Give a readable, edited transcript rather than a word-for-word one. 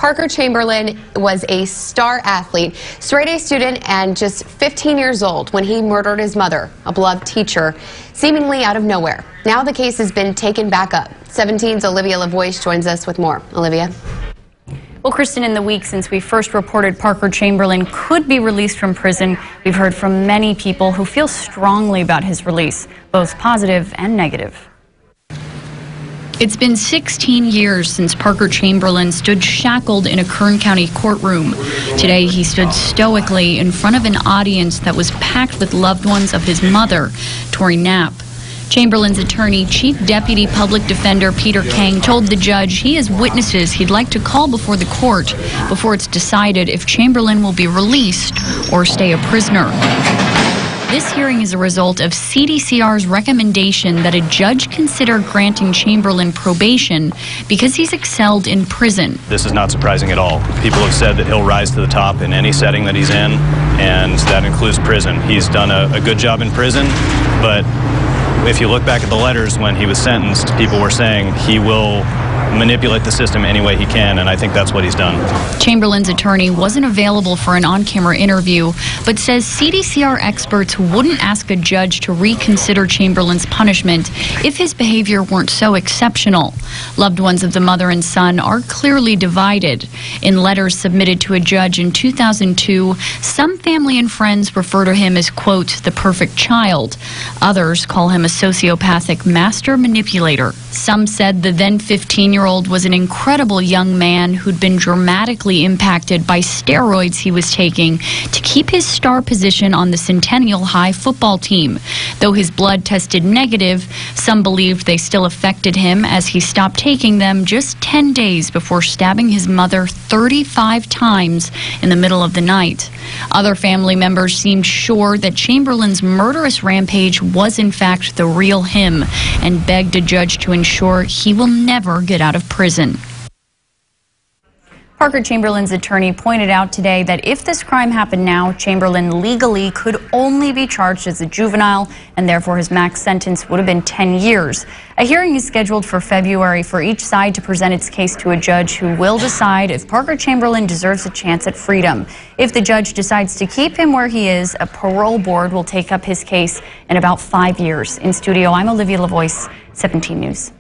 Parker Chamberlin was a star athlete, straight-A student, and just 15 years old when he murdered his mother, a beloved teacher, seemingly out of nowhere. Now the case has been taken back up. 17's Olivia Lavoie joins us with more. Olivia. Well, Kristen, in the week since we first reported Parker Chamberlin could be released from prison, we've heard from many people who feel strongly about his release, both positive and negative. It's been 16 years since Parker Chamberlin stood shackled in a Kern County courtroom. Today, he stood stoically in front of an audience that was packed with loved ones of his mother, Tori Knapp. Chamberlin's attorney, Chief Deputy Public Defender Peter Kang, told the judge he has witnesses he'd like to call before the court before it's decided if Chamberlin will be released or stay a prisoner. This hearing is a result of CDCR's recommendation that a judge consider granting Chamberlin probation because he's excelled in prison. This is not surprising at all. People have said that he'll rise to the top in any setting that he's in, and that includes prison. He's done a good job in prison, but if you look back at the letters when he was sentenced, people were saying he will manipulate the system any way he can, and I think that's what he's done. Chamberlin's attorney wasn't available for an on-camera interview, but says CDCR experts wouldn't ask a judge to reconsider Chamberlin's punishment if his behavior weren't so exceptional. Loved ones of the mother and son are clearly divided. In letters submitted to a judge in 2002, some family and friends refer to him as, quote, the perfect child. Others call him a sociopathic master manipulator. Some said the then 15-year-old was an incredible young man who'd been dramatically impacted by steroids he was taking to keep his star position on the Centennial High football team. Though his blood tested negative, some believed they still affected him as he stopped taking them just 10 days before stabbing his mother 35 times in the middle of the night. Other family members seemed sure that Chamberlin's murderous rampage was in fact the real him and begged a judge to ensure he will never get out of prison. Parker Chamberlin's attorney pointed out today that if this crime happened now, Chamberlin legally could only be charged as a juvenile, and therefore his max sentence would have been 10 years. A hearing is scheduled for February for each side to present its case to a judge who will decide if Parker Chamberlin deserves a chance at freedom. If the judge decides to keep him where he is, a parole board will take up his case in about 5 years. In studio, I'm Olivia Lavoie, 17 News.